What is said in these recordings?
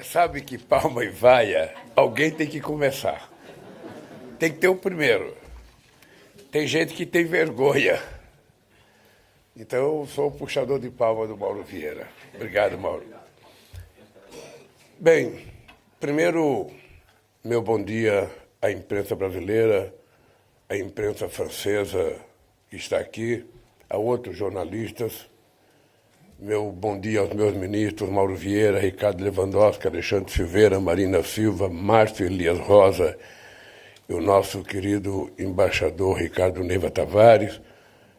sabe que palma e vaia, alguém tem que começar. Tem que ter o primeiro. Tem gente que tem vergonha. Então, eu sou o puxador de palma do Mauro Vieira. Obrigado, Mauro. Bem, primeiro, meu bom dia à imprensa brasileira, à imprensa francesa que está aqui, a outros jornalistas. Meu bom dia aos meus ministros, Mauro Vieira, Ricardo Lewandowski, Alexandre Silveira, Marina Silva, Márcio Elias Rosa, e o nosso querido embaixador Ricardo Neiva Tavares,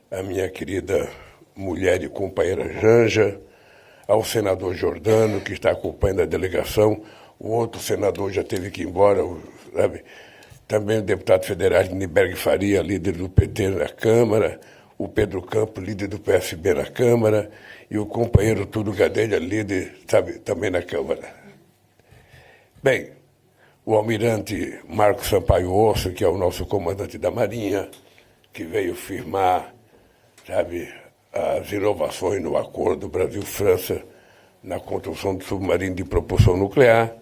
a minha querida mulher e companheira Janja, ao senador Jordano, que está acompanhando a delegação, o outro senador já teve que ir embora, sabe? Também o deputado federal Niberg Faria, líder do PT na Câmara, o Pedro Campos, líder do PSB na Câmara, e o companheiro Túlio Gadelha, líder, sabe, também na Câmara. Bem, o almirante Marcos Sampaio Osso, que é o nosso comandante da Marinha, que veio firmar, sabe, as inovações no acordo Brasil-França na construção do submarino de propulsão nuclear,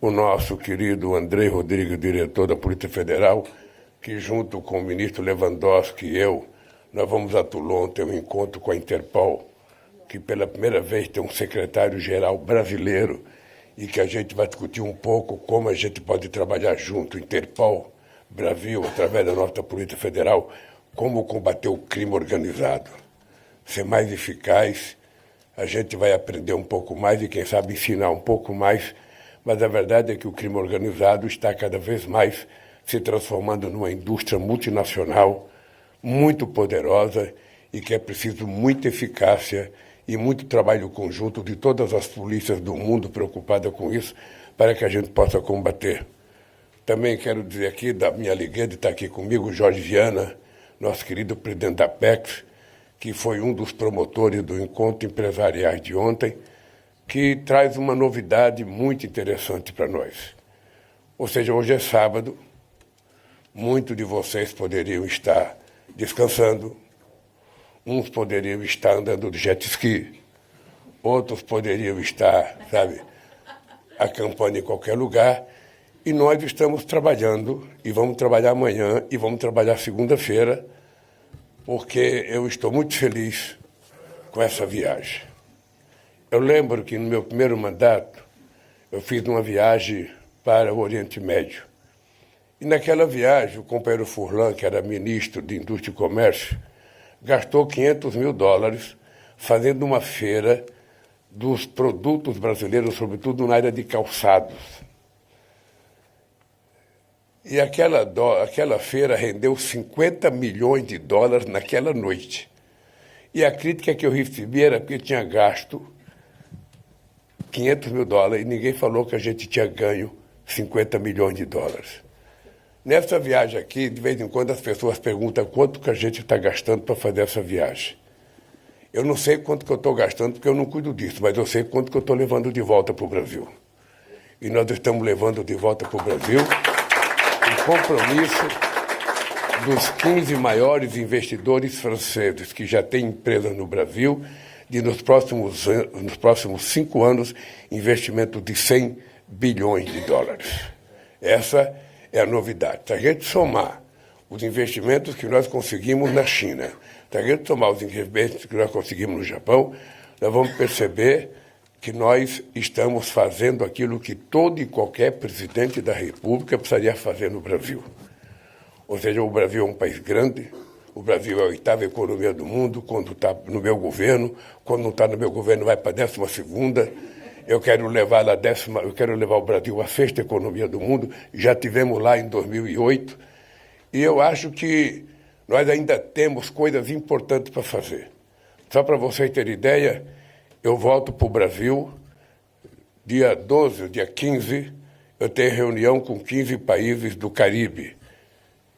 o nosso querido Andrei Rodrigues, diretor da Polícia Federal, que junto com o ministro Lewandowski e eu, nós vamos a Toulon ter um encontro com a Interpol, que pela primeira vez tem um secretário-geral brasileiro e que a gente vai discutir um pouco como a gente pode trabalhar junto, Interpol, Brasil, através da nossa Polícia Federal, como combater o crime organizado, ser mais eficaz. A gente vai aprender um pouco mais e, quem sabe, ensinar um pouco mais, mas a verdade é que o crime organizado está cada vez mais se transformando numa indústria multinacional muito poderosa e que é preciso muita eficácia e muito trabalho conjunto de todas as polícias do mundo preocupadas com isso para que a gente possa combater. Também quero dizer aqui da minha alegria de estar aqui comigo, Jorge Viana, nosso querido presidente da Apex, que foi um dos promotores do encontro empresarial de ontem, que traz uma novidade muito interessante para nós. Ou seja, hoje é sábado, muitos de vocês poderiam estar descansando, uns poderiam estar andando de jet ski, outros poderiam estar, sabe, acampando em qualquer lugar, e nós estamos trabalhando, e vamos trabalhar amanhã, e vamos trabalhar segunda-feira, porque eu estou muito feliz com essa viagem. Eu lembro que no meu primeiro mandato, eu fiz uma viagem para o Oriente Médio. E naquela viagem, o companheiro Furlan, que era ministro de Indústria e Comércio, gastou $500 mil fazendo uma feira dos produtos brasileiros, sobretudo na área de calçados. E aquela feira rendeu $50 milhões naquela noite. E a crítica que eu recebi era porque tinha gasto $500 mil e ninguém falou que a gente tinha ganho $50 milhões. Nessa viagem aqui, de vez em quando as pessoas perguntam quanto que a gente está gastando para fazer essa viagem. Eu não sei quanto que eu estou gastando porque eu não cuido disso, mas eu sei quanto que eu estou levando de volta para o Brasil. E nós estamos levando de volta para o Brasil o compromisso dos 15 maiores investidores franceses que já têm empresas no Brasil, de nos próximos 5 anos, investimento de $100 bilhões. Essa é a novidade. Se a gente somar os investimentos que nós conseguimos na China, se a gente somar os investimentos que nós conseguimos no Japão, nós vamos perceber que nós estamos fazendo aquilo que todo e qualquer presidente da República precisaria fazer no Brasil. Ou seja, o Brasil é um país grande, o Brasil é a 8ª economia do mundo, quando está no meu governo, quando não está no meu governo vai para a 12ª. Eu quero levar o Brasil à 6ª economia do mundo, já tivemos lá em 2008, e eu acho que nós ainda temos coisas importantes para fazer. Só para vocês terem ideia, eu volto para o Brasil, dia 12, dia 15, eu tenho reunião com 15 países do Caribe,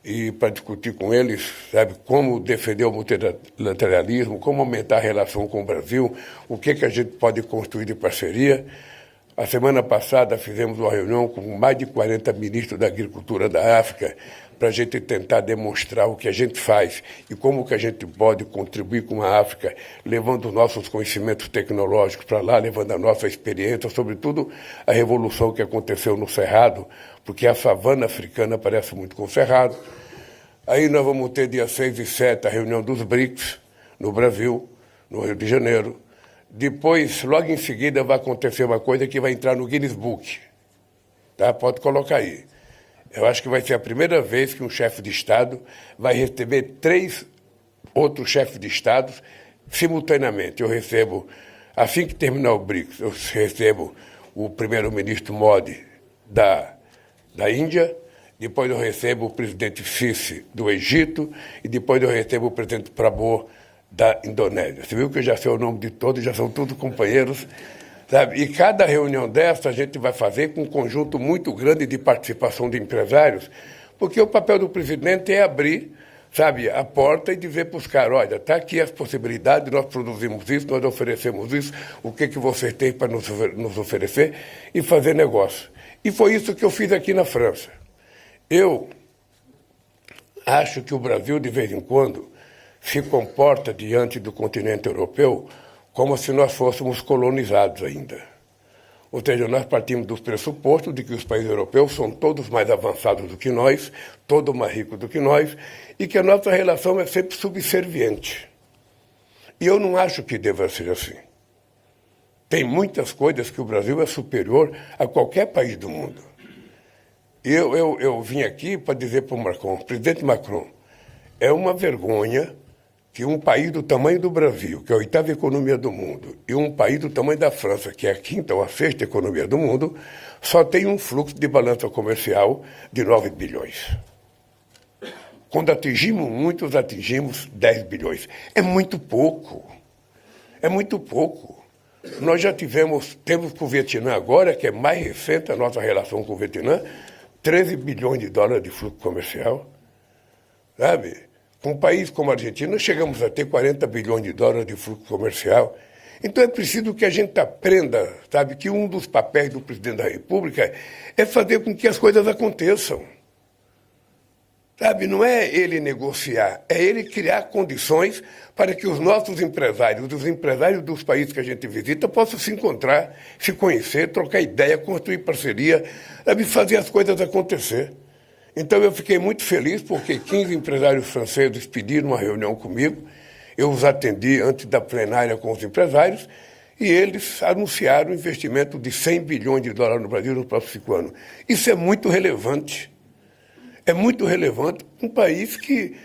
e para discutir com eles, sabe, como defender o multilateralismo, como aumentar a relação com o Brasil, o que a gente pode construir de parceria. A semana passada fizemos uma reunião com mais de 40 ministros da agricultura da África para a gente tentar demonstrar o que a gente faz e como que a gente pode contribuir com a África, levando os nossos conhecimentos tecnológicos para lá, levando a nossa experiência, sobretudo a revolução que aconteceu no Cerrado, porque a savana africana parece muito com o Cerrado. Aí nós vamos ter dia 6 e 7 a reunião dos BRICS, no Brasil, no Rio de Janeiro. Depois, logo em seguida, vai acontecer uma coisa que vai entrar no Guinness Book. Tá? Pode colocar aí. Eu acho que vai ser a primeira vez que um chefe de Estado vai receber 3 outros chefes de Estado simultaneamente. Eu recebo, assim que terminar o BRICS, eu recebo o primeiro-ministro Modi da Índia, depois eu recebo o presidente Sisi do Egito e depois eu recebo o presidente Prabowo da Indonésia. Você viu que eu já sei o nome de todos, já são todos companheiros. Sabe? E cada reunião dessa a gente vai fazer com um conjunto muito grande de participação de empresários, porque o papel do presidente é abrir, sabe, a porta e dizer para os caras, olha, está aqui as possibilidades, nós produzimos isso, nós oferecemos isso, o que vocês têm para nos oferecer e fazer negócio. E foi isso que eu fiz aqui na França. Eu acho que o Brasil, de vez em quando, se comporta diante do continente europeu como se nós fôssemos colonizados ainda. Ou seja, nós partimos do pressuposto de que os países europeus são todos mais avançados do que nós, todos mais ricos do que nós, e que a nossa relação é sempre subserviente. E eu não acho que deva ser assim. Tem muitas coisas que o Brasil é superior a qualquer país do mundo. Eu vim aqui para dizer para o Macron, presidente Macron, é uma vergonha que um país do tamanho do Brasil, que é a 8ª economia do mundo, e um país do tamanho da França, que é a 5ª ou a 6ª economia do mundo, só tem um fluxo de balança comercial de 9 bilhões. Quando atingimos muitos, atingimos 10 bilhões. É muito pouco. É muito pouco. Nós já temos com o Vietnã agora, que é mais recente a nossa relação com o Vietnã, 13 bilhões de dólares de fluxo comercial. Sabe? Com um país como a Argentina, chegamos a ter 40 bilhões de dólares de fluxo comercial. Então é preciso que a gente aprenda, sabe, que um dos papéis do presidente da República é fazer com que as coisas aconteçam. Sabe, não é ele negociar, é ele criar condições para que os nossos empresários, os empresários dos países que a gente visita, possam se encontrar, se conhecer, trocar ideia, construir parceria, sabe, fazer as coisas acontecer. Então eu fiquei muito feliz porque 15 empresários franceses pediram uma reunião comigo, eu os atendi antes da plenária com os empresários e eles anunciaram um investimento de 100 bilhões de dólares no Brasil nos próximos 5 anos. Isso é muito relevante. É muito relevante para um país que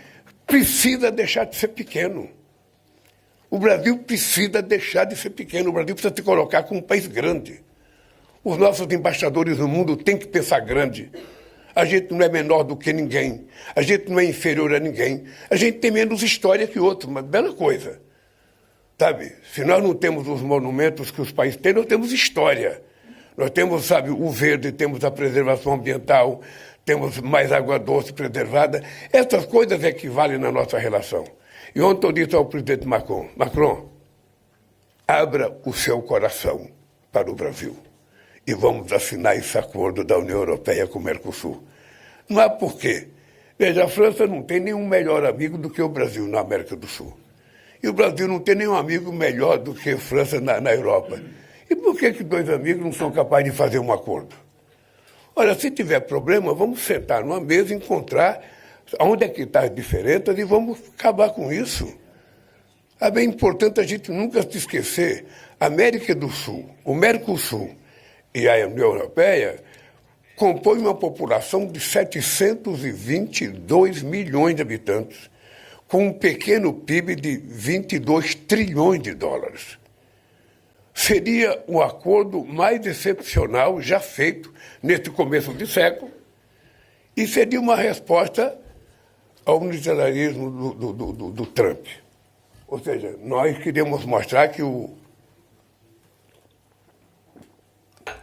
precisa deixar de ser pequeno. O Brasil precisa deixar de ser pequeno, o Brasil precisa se colocar como um país grande. Os nossos embaixadores no mundo têm que pensar grande. A gente não é menor do que ninguém, a gente não é inferior a ninguém, a gente tem menos história que outros, uma bela coisa. Sabe, se nós não temos os monumentos que os países têm, nós temos história. Nós temos, sabe, o verde, temos a preservação ambiental, temos mais água doce preservada. Essas coisas é que valem na nossa relação. E ontem eu disse ao presidente Macron, Macron, abra o seu coração para o Brasil e vamos assinar esse acordo da União Europeia com o Mercosul. Não há porquê. Veja, a França não tem nenhum melhor amigo do que o Brasil na América do Sul. E o Brasil não tem nenhum amigo melhor do que a França na Europa. E por que 2 amigos não são capazes de fazer um acordo? Olha, se tiver problema, vamos sentar numa mesa e encontrar onde é que está as diferenças e vamos acabar com isso. É bem importante a gente nunca se esquecer, a América do Sul, o Mercosul e a União Europeia compõem uma população de 722 milhões de habitantes, com um pequeno PIB de 22 trilhões de dólares. Seria o acordo mais excepcional já feito neste começo de século e seria uma resposta ao unilateralismo do Trump. Ou seja, nós queremos mostrar que o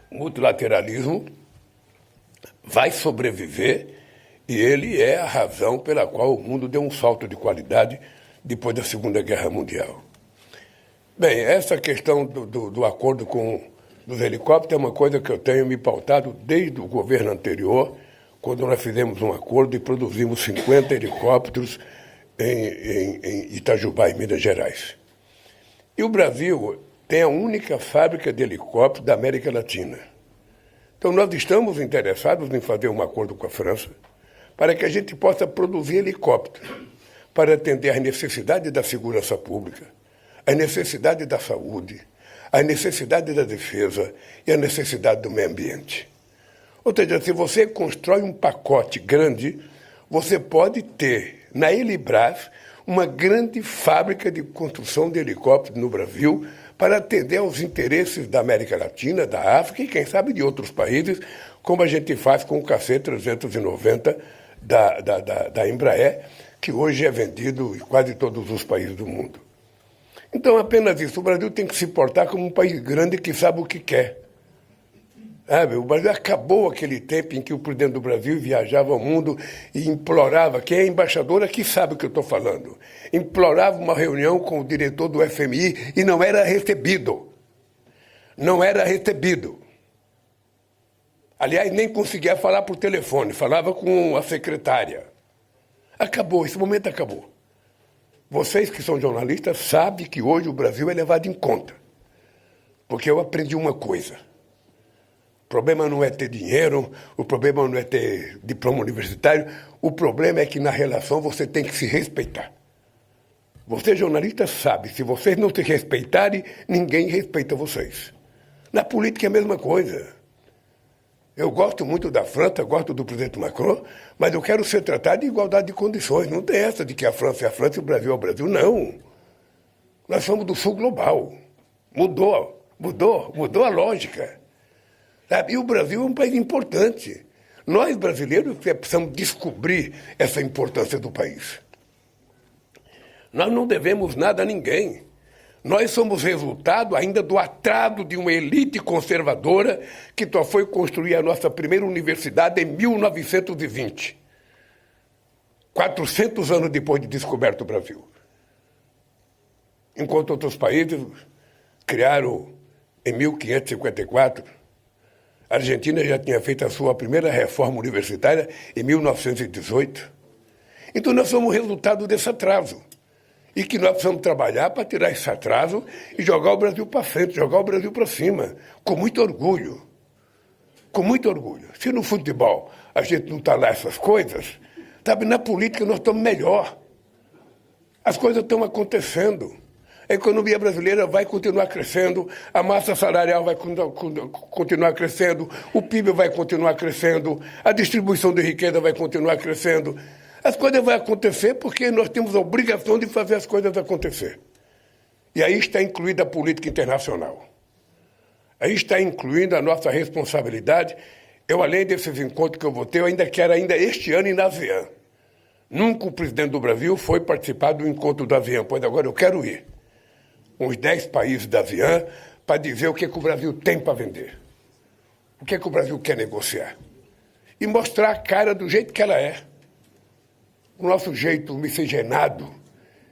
multilateralismo vai sobreviver e ele é a razão pela qual o mundo deu um salto de qualidade depois da Segunda Guerra Mundial. Bem, essa questão do acordo dos helicópteros é uma coisa que eu tenho me pautado desde o governo anterior, quando nós fizemos um acordo e produzimos 50 helicópteros em Itajubá, em Minas Gerais. E o Brasil tem a única fábrica de helicópteros da América Latina. Então, nós estamos interessados em fazer um acordo com a França para que a gente possa produzir helicópteros para atender às necessidades da segurança pública, às necessidades da saúde, às necessidades da defesa e às necessidades do meio ambiente. Ou seja, se você constrói um pacote grande, você pode ter na Helibras uma grande fábrica de construção de helicópteros no Brasil para atender aos interesses da América Latina, da África e, quem sabe, de outros países, como a gente faz com o KC-390 da Embraer, que hoje é vendido em quase todos os países do mundo. Então, apenas isso. O Brasil tem que se portar como um país grande que sabe o que quer. O Brasil acabou aquele tempo em que o presidente do Brasil viajava ao mundo e implorava, quem é embaixador aqui sabe o que eu estou falando, implorava uma reunião com o diretor do FMI e não era recebido. Não era recebido. Aliás, nem conseguia falar por telefone, falava com a secretária. Acabou, esse momento acabou. Vocês que são jornalistas sabem que hoje o Brasil é levado em conta. Porque eu aprendi uma coisa. O problema não é ter dinheiro, o problema não é ter diploma universitário, o problema é que na relação você tem que se respeitar. Vocês jornalistas sabem, se vocês não se respeitarem, ninguém respeita vocês. Na política é a mesma coisa. Eu gosto muito da França, gosto do presidente Macron, mas eu quero ser tratado de igualdade de condições. Não tem essa de que a França é a França e o Brasil é o Brasil, não. Nós somos do sul global. Mudou a lógica. Sabe? E o Brasil é um país importante. Nós, brasileiros, precisamos descobrir essa importância do país. Nós não devemos nada a ninguém. Nós somos resultado ainda do atraso de uma elite conservadora que só foi construir a nossa primeira universidade em 1920. 400 anos depois de descoberto o Brasil. Enquanto outros países criaram em 1554, a Argentina já tinha feito a sua primeira reforma universitária em 1918. Então nós somos resultado desse atraso. E que nós precisamos trabalhar para tirar esse atraso e jogar o Brasil para frente, jogar o Brasil para cima, com muito orgulho. Com muito orgulho. Se no futebol a gente não está lá essas coisas, sabe, na política nós estamos melhor. As coisas estão acontecendo. A economia brasileira vai continuar crescendo, a massa salarial vai continuar crescendo, o PIB vai continuar crescendo, a distribuição de riqueza vai continuar crescendo. As coisas vão acontecer porque nós temos a obrigação de fazer as coisas acontecer. E aí está incluída a política internacional. Aí está incluindo a nossa responsabilidade. Eu, além desses encontros que eu vou ter, eu ainda quero este ano ir na ASEAN. Nunca o presidente do Brasil foi participar do encontro da ASEAN, pois agora eu quero ir. Uns 10 países da ASEAN para dizer o que o Brasil tem para vender. O que o Brasil quer negociar. E mostrar a cara do jeito que ela é. O nosso jeito miscigenado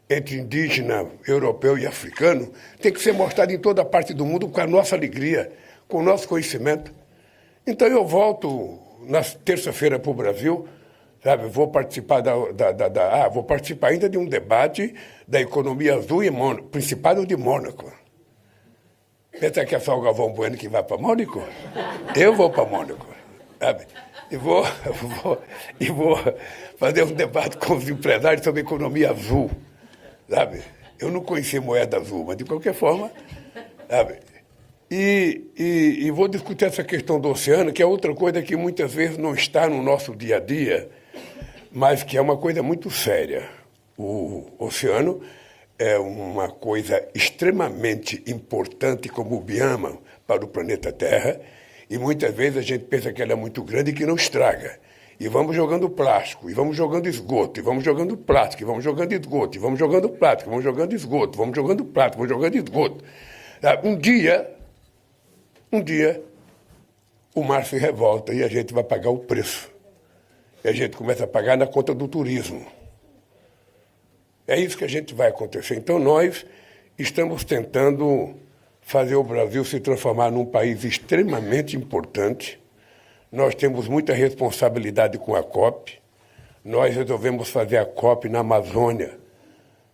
entre indígena, europeu e africano tem que ser mostrado em toda parte do mundo com a nossa alegria, com o nosso conhecimento. Então eu volto na terça-feira para o Brasil, sabe? Vou participar vou participar ainda de um debate da economia azul em Mônaco, Principado de Mônaco. Pensa que é só o Galvão Bueno que vai para Mônaco? Eu vou para Mônaco, sabe? E vou fazer um debate com os empresários sobre economia azul, sabe? Eu não conhecia moeda azul, mas de qualquer forma, sabe? E vou discutir essa questão do oceano, que é outra coisa que muitas vezes não está no nosso dia a dia, mas que é uma coisa muito séria. O oceano é uma coisa extremamente importante como bioma para o planeta Terra, e muitas vezes a gente pensa que ela é muito grande e que não estraga. E vamos jogando plástico, e vamos jogando esgoto, e vamos jogando plástico, e vamos jogando esgoto, e vamos jogando plástico, e vamos jogando esgoto, vamos jogando plástico, vamos jogando esgoto. Um dia, o mar se revolta e a gente vai pagar o preço. E a gente começa a pagar na conta do turismo. É isso que a gente vai acontecer. Então nós estamos tentando fazer o Brasil se transformar num país extremamente importante Nós temos muita responsabilidade com a COP. Nós resolvemos fazer a COP na Amazônia,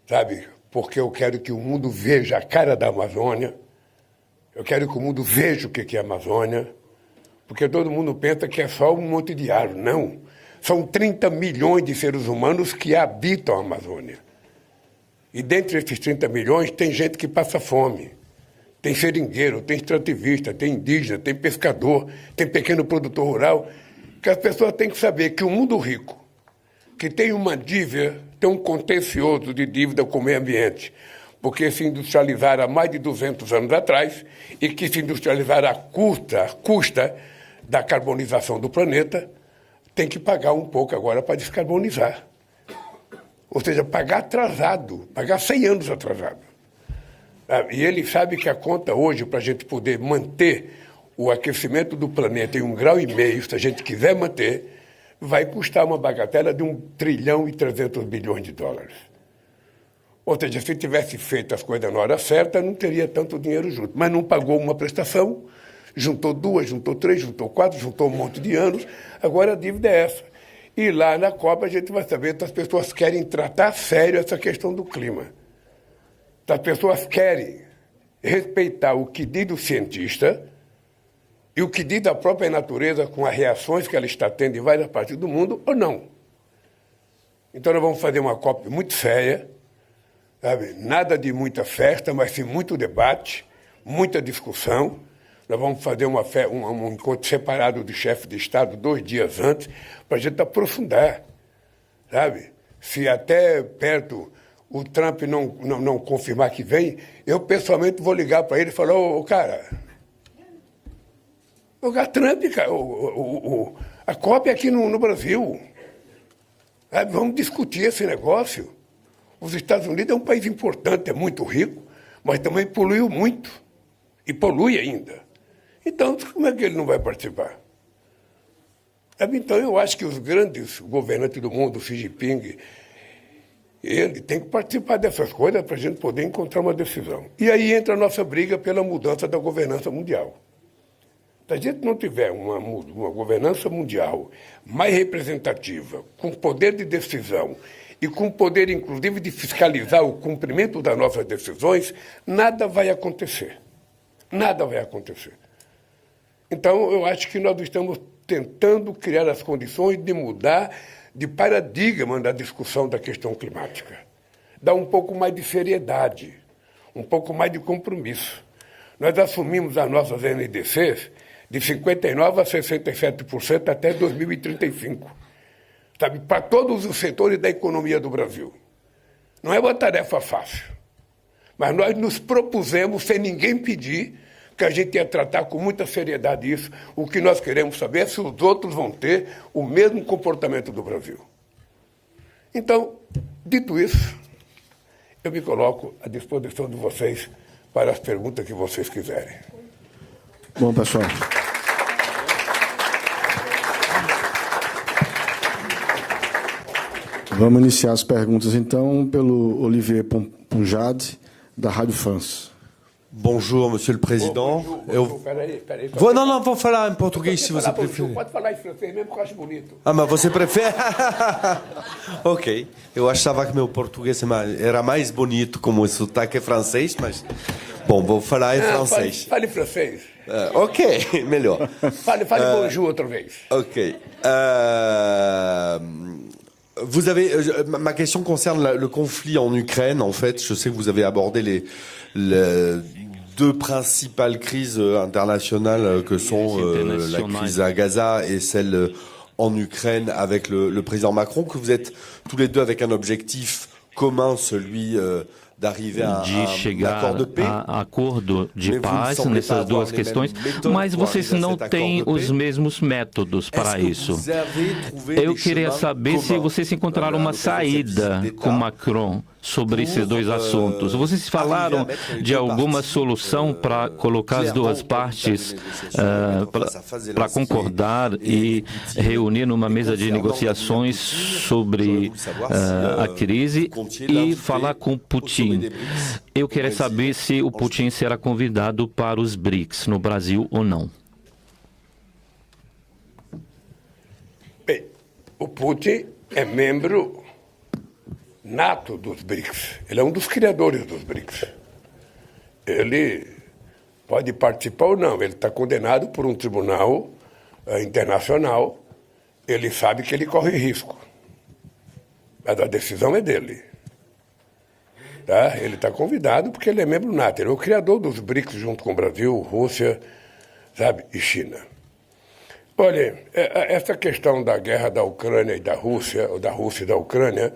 sabe? Porque eu quero que o mundo veja a cara da Amazônia. Eu quero que o mundo veja o que é a Amazônia. Porque todo mundo pensa que é só um monte de árvore. Não. São 30 milhões de seres humanos que habitam a Amazônia. E dentre esses 30 milhões tem gente que passa fome. Tem seringueiro, tem extrativista, tem indígena, tem pescador, tem pequeno produtor rural. Que as pessoas têm que saber que o mundo rico, que tem uma dívida, tem um contencioso de dívida com o meio ambiente, porque se industrializaram há mais de 200 anos atrás e que se industrializaram à custa da carbonização do planeta, tem que pagar um pouco agora para descarbonizar. Ou seja, pagar atrasado, pagar 100 anos atrasado. E ele sabe que a conta hoje, para a gente poder manter o aquecimento do planeta em 1,5 graus, se a gente quiser manter, vai custar uma bagatela de 1 trilhão e 300 bilhões de dólares. Ou seja, se tivesse feito as coisas na hora certa, não teria tanto dinheiro junto. Mas não pagou uma prestação, juntou 2, juntou 3, juntou 4, juntou um monte de anos, agora a dívida é essa. E lá na Copa a gente vai saber que as pessoas querem tratar a sério essa questão do clima. As pessoas querem respeitar o que diz o cientista e o que diz a própria natureza com as reações que ela está tendo em várias partes do mundo ou não. Então nós vamos fazer uma COP muito séria, sabe? Nada de muita festa, mas sim muito debate, muita discussão. Nós vamos fazer um encontro separado de chefe de Estado 2 dias antes, para a gente aprofundar, sabe? Se até perto o Trump não confirmar que vem, eu pessoalmente vou ligar para ele e falar, ô cara, Trump, cara, a COP é aqui no Brasil. Sabe? Vamos discutir esse negócio. Os Estados Unidos é um país importante, é muito rico, mas também poluiu muito. E polui ainda. Então, como é que ele não vai participar? Então, eu acho que os grandes governantes do mundo, Xi Jinping, ele tem que participar dessas coisas para a gente poder encontrar uma decisão. E aí entra a nossa briga pela mudança da governança mundial. Se a gente não tiver uma governança mundial mais representativa, com poder de decisão e com poder, inclusive, de fiscalizar o cumprimento das nossas decisões, nada vai acontecer. Nada vai acontecer. Então, eu acho que nós estamos tentando criar as condições de mudar de paradigma da discussão da questão climática. Dar um pouco mais de seriedade, um pouco mais de compromisso. Nós assumimos as nossas NDCs de 59% a 67% até 2035. Sabe, para todos os setores da economia do Brasil. Não é uma tarefa fácil. Mas nós nos propusemos, sem ninguém pedir, que a gente ia tratar com muita seriedade isso. O que nós queremos saber é se os outros vão ter o mesmo comportamento do Brasil. Então, dito isso, eu me coloco à disposição de vocês para as perguntas que vocês quiserem. Bom, pessoal. Vamos iniciar as perguntas, então, pelo Olivier Punjade, da Rádio France. Bonjour, Monsieur le Président. Peraí. Não, vou falar em português se você preferir. Pode falar em francês mesmo, que eu acho bonito. Ah, mas você prefere? Ok. Eu achava que meu português era mais bonito como o sotaque francês, mas... Bom, vou falar em francês. Fale francês. Ok, melhor. Fale bonjour outra vez. Ok. Ma question concerne le conflit en Ukraine. En fait, je sais que vous avez abordé les deux principales crises internationales que sont la crise à Gaza et celle en Ukraine avec le président Macron, que vous êtes tous les deux avec un objectif commun, celui d'arriver a chegar a acordo de paz nessas duas questões, mas vocês não têm os mesmos métodos para isso. Eu queria saber se vocês encontraram uma saída com Macron sobre esses dois assuntos. Vocês falaram de alguma solução para colocar as duas partes para concordar e reunir numa mesa de negociações sobre a crise e falar com Putin. Eu queria saber se o Putin será convidado para os BRICS no Brasil ou não. o Putin é membro nato dos BRICS. Ele é um dos criadores dos BRICS. Ele pode participar ou não. Ele está condenado por um tribunal internacional. Ele sabe que ele corre risco. Mas a decisão é dele. Tá? Ele está convidado porque ele é membro nato. Ele é o criador dos BRICS junto com o Brasil, Rússia, sabe, e China. Olha, essa questão da guerra da Ucrânia e da Rússia, ou da Rússia e da Ucrânia,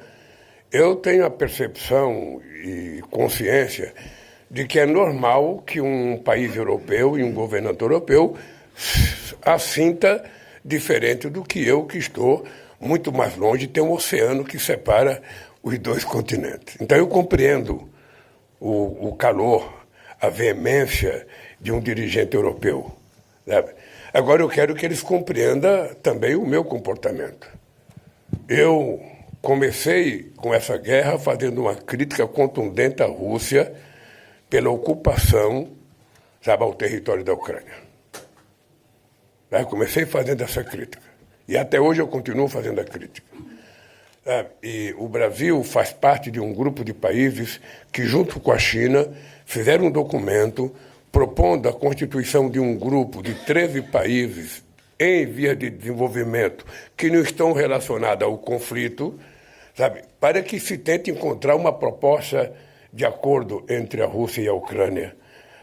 eu tenho a percepção e consciência de que é normal que um país europeu e um governante europeu assinta diferente do que eu, que estou muito mais longe, tem um oceano que separa os dois continentes. Então eu compreendo o calor, a veemência de um dirigente europeu, sabe? Agora eu quero que eles compreendam também o meu comportamento. Eu comecei com essa guerra fazendo uma crítica contundente à Rússia pela ocupação, sabe, ao território da Ucrânia. Eu comecei fazendo essa crítica. E até hoje eu continuo fazendo a crítica. E o Brasil faz parte de um grupo de países que, junto com a China, fizeram um documento propondo a constituição de um grupo de 13 países em via de desenvolvimento que não estão relacionados ao conflito, sabe, para que se tente encontrar uma proposta de acordo entre a Rússia e a Ucrânia,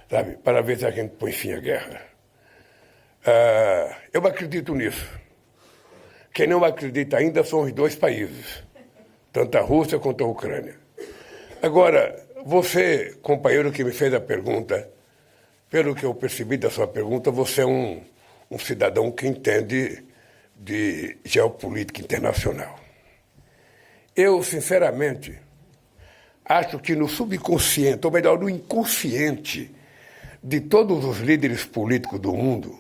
sabe, para ver se a gente põe fim à guerra. Eu acredito nisso. Quem não acredita ainda são os dois países, tanto a Rússia quanto a Ucrânia. Agora, você, companheiro que me fez a pergunta, pelo que eu percebi da sua pergunta, você é um cidadão que entende de geopolítica internacional. Eu, sinceramente, acho que no subconsciente, ou melhor, no inconsciente de todos os líderes políticos do mundo,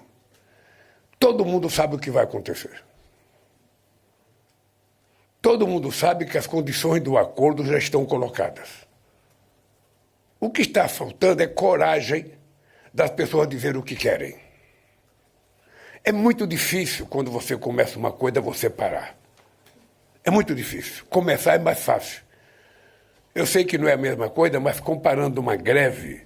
todo mundo sabe o que vai acontecer. Todo mundo sabe que as condições do acordo já estão colocadas. O que está faltando é coragem das pessoas dizer o que querem. É muito difícil, quando você começa uma coisa, você parar. É muito difícil. Começar é mais fácil. Eu sei que não é a mesma coisa, mas comparando uma greve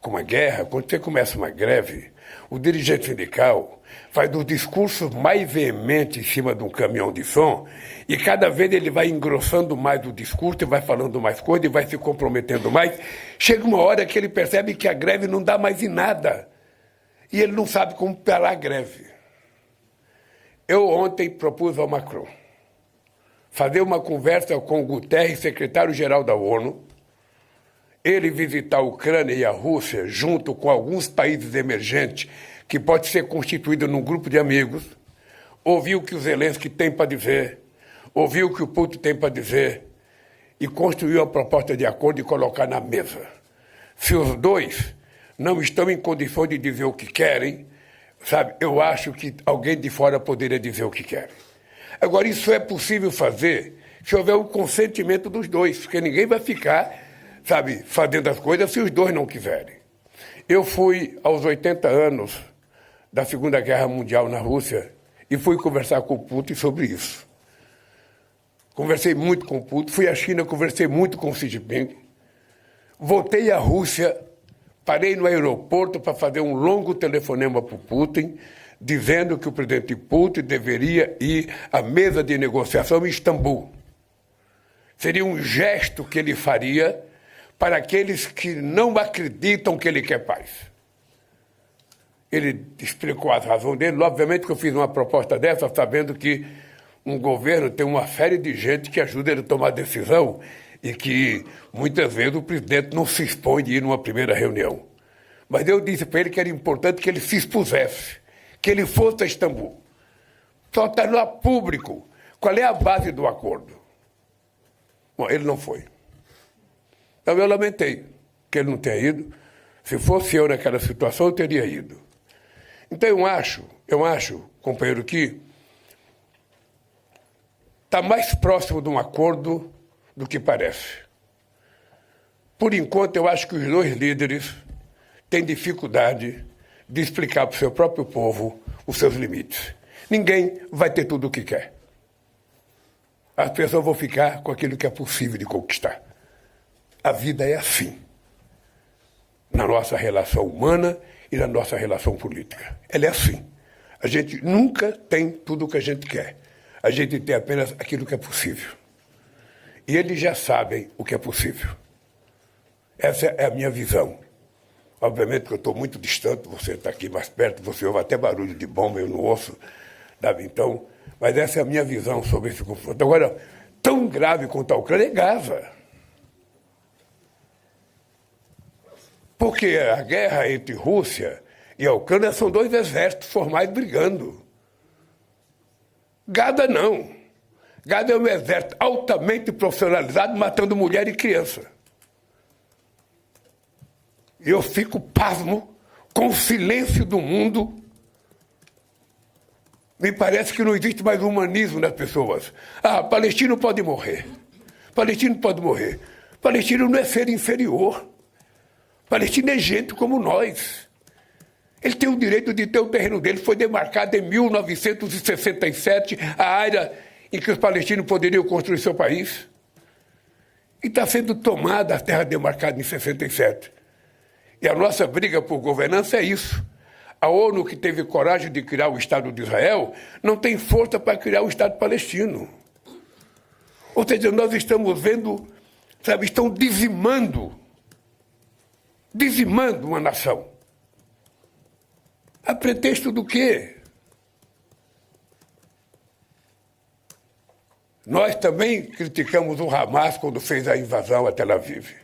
com uma guerra, quando você começa uma greve, o dirigente sindical faz os discursos mais veementes em cima de um caminhão de som e cada vez ele vai engrossando mais o discurso, e vai falando mais coisas, e vai se comprometendo mais. Chega uma hora que ele percebe que a greve não dá mais em nada e ele não sabe como parar a greve. Eu ontem propus ao Macron fazer uma conversa com o Guterres, secretário-geral da ONU, ele visitar a Ucrânia e a Rússia junto com alguns países emergentes que pode ser constituído num grupo de amigos, ouvir o que o Zelensky tem para dizer, ouvir o que o Putin tem para dizer e construir uma proposta de acordo e colocar na mesa. Se os dois não estão em condições de dizer o que querem, sabe, eu acho que alguém de fora poderia dizer o que quer. Agora, isso é possível fazer se houver o consentimento dos dois, porque ninguém vai ficar, sabe, fazendo as coisas se os dois não quiserem. Eu fui aos 80 anos da Segunda Guerra Mundial na Rússia e fui conversar com o Putin sobre isso. Conversei muito com o Putin, fui à China, conversei muito com o Xi Jinping, voltei à Rússia, parei no aeroporto para fazer um longo telefonema para o Putin, dizendo que o presidente Putin deveria ir à mesa de negociação em Istambul. Seria um gesto que ele faria para aqueles que não acreditam que ele quer paz. Ele explicou as razões dele. Obviamente que eu fiz uma proposta dessa, sabendo que um governo tem uma série de gente que ajuda ele a tomar decisão e que muitas vezes o presidente não se expõe de ir numa primeira reunião. Mas eu disse para ele que era importante que ele se expusesse, que ele fosse a Istambul. Só está lá público. Qual é a base do acordo? Bom, ele não foi. Então eu lamentei que ele não tenha ido. Se fosse eu naquela situação, eu teria ido. Então eu acho, companheiro, que está mais próximo de um acordo do que parece. Por enquanto, eu acho que os dois líderes têm dificuldade de explicar para o seu próprio povo os seus limites. Ninguém vai ter tudo o que quer. as pessoas vão ficar com aquilo que é possível de conquistar. A vida é assim, na nossa relação humana e na nossa relação política. Ela é assim. A gente nunca tem tudo o que a gente quer. A gente tem apenas aquilo que é possível. E eles já sabem o que é possível. Essa é a minha visão. Obviamente que eu estou muito distante, você está aqui mais perto, você ouve até barulho de bomba, eu não ouço. Sabe? Então, mas essa é a minha visão sobre esse confronto. Agora, tão grave quanto a Ucrânia é Gaza. Porque a guerra entre Rússia e a Ucrânia são dois exércitos formais brigando. Gaza não. Gaza é um exército altamente profissionalizado matando mulher e criança. E eu fico pasmo com o silêncio do mundo. Me parece que não existe mais humanismo nas pessoas. Ah, palestino pode morrer. Palestino pode morrer. Palestino não é ser inferior. Palestino é gente como nós. Ele tem o direito de ter o terreno dele. Foi demarcado em 1967 a área em que os palestinos poderiam construir seu país. E está sendo tomada a terra demarcada em 67. E a nossa briga por governança é isso. A ONU, que teve coragem de criar o Estado de Israel, não tem força para criar o Estado palestino. Ou seja, nós estamos vendo, sabe, estão dizimando uma nação. A pretexto do quê? Nós também criticamos o Hamas quando fez a invasão a Tel Aviv.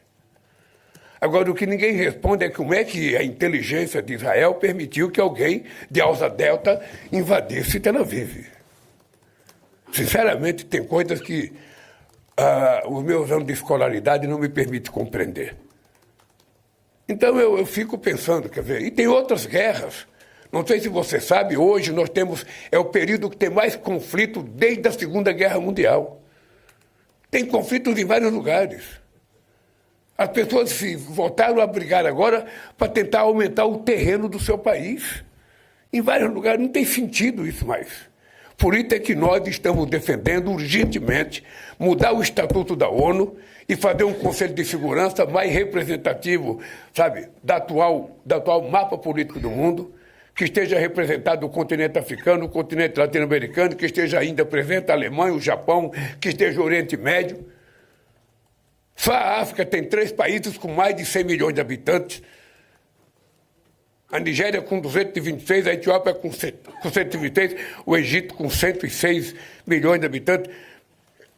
Agora, o que ninguém responde é como é que a inteligência de Israel permitiu que alguém de Asa Delta invadisse Tel Aviv. Sinceramente, tem coisas que os meus anos de escolaridade não me permitem compreender. Então, eu fico pensando, quer ver, e tem outras guerras. Não sei se você sabe, hoje nós temos, é o período que tem mais conflito desde a Segunda Guerra Mundial. Tem conflitos em vários lugares. As pessoas se voltaram a brigar agora para tentar aumentar o terreno do seu país. Em vários lugares não tem sentido isso mais. Por isso é que nós estamos defendendo urgentemente mudar o Estatuto da ONU e fazer um Conselho de Segurança mais representativo, sabe, do atual mapa político do mundo, que esteja representado o continente africano, o continente latino-americano, que esteja ainda presente a Alemanha, o Japão, que esteja o Oriente Médio. Só a África tem 3 países com mais de 100 milhões de habitantes. A Nigéria com 226, a Etiópia com 126, o Egito com 106 milhões de habitantes.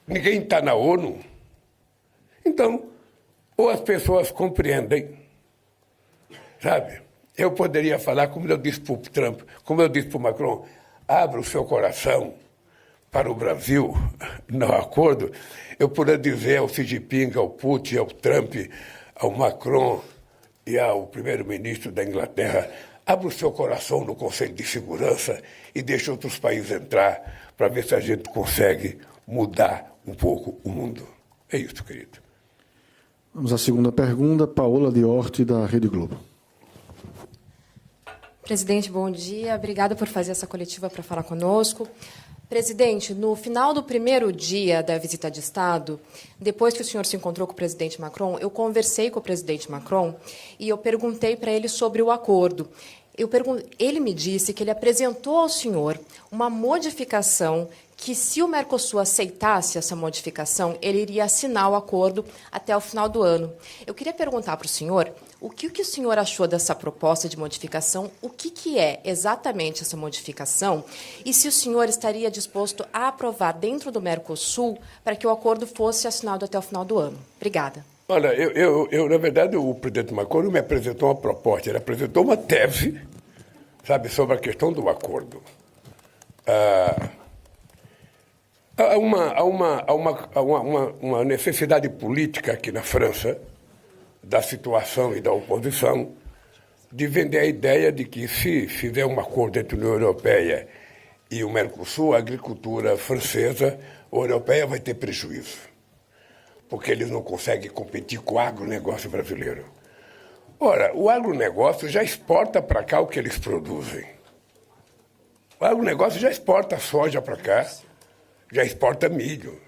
Ninguém está na ONU. Então, ou as pessoas compreendem, sabe? Eu poderia falar, como eu disse para o Trump, como eu disse para o Macron, abra o seu coração para o Brasil, no acordo. Eu poderia dizer ao Xi Jinping, ao Putin, ao Trump, ao Macron e ao primeiro-ministro da Inglaterra, abra o seu coração no Conselho de Segurança e deixe outros países entrar para ver se a gente consegue mudar um pouco o mundo. É isso, querido. Vamos à segunda pergunta, Paola de Orte, da Rede Globo. Presidente, bom dia. Obrigada por fazer essa coletiva para falar conosco. Presidente, no final do primeiro dia da visita de Estado, depois que o senhor se encontrou com o presidente Macron, eu conversei com o presidente Macron e eu perguntei para ele sobre o acordo. Ele me disse que ele apresentou ao senhor uma modificação que, se o Mercosul aceitasse essa modificação, ele iria assinar o acordo até o final do ano. Eu queria perguntar para o senhor o que o senhor achou dessa proposta de modificação, o que é exatamente essa modificação e se o senhor estaria disposto a aprovar dentro do Mercosul para que o acordo fosse assinado até o final do ano. Obrigada. Olha, na verdade, o presidente Macron não me apresentou uma proposta, ele apresentou uma tese, sabe, sobre a questão do acordo. Há uma necessidade política aqui na França, da situação e da oposição, de vender a ideia de que, se fizer um acordo entre a União Europeia e o Mercosul, a agricultura francesa ou europeia vai ter prejuízo, porque eles não conseguem competir com o agronegócio brasileiro. Ora, o agronegócio já exporta para cá o que eles produzem. O agronegócio já exporta soja para cá, já exporta milho.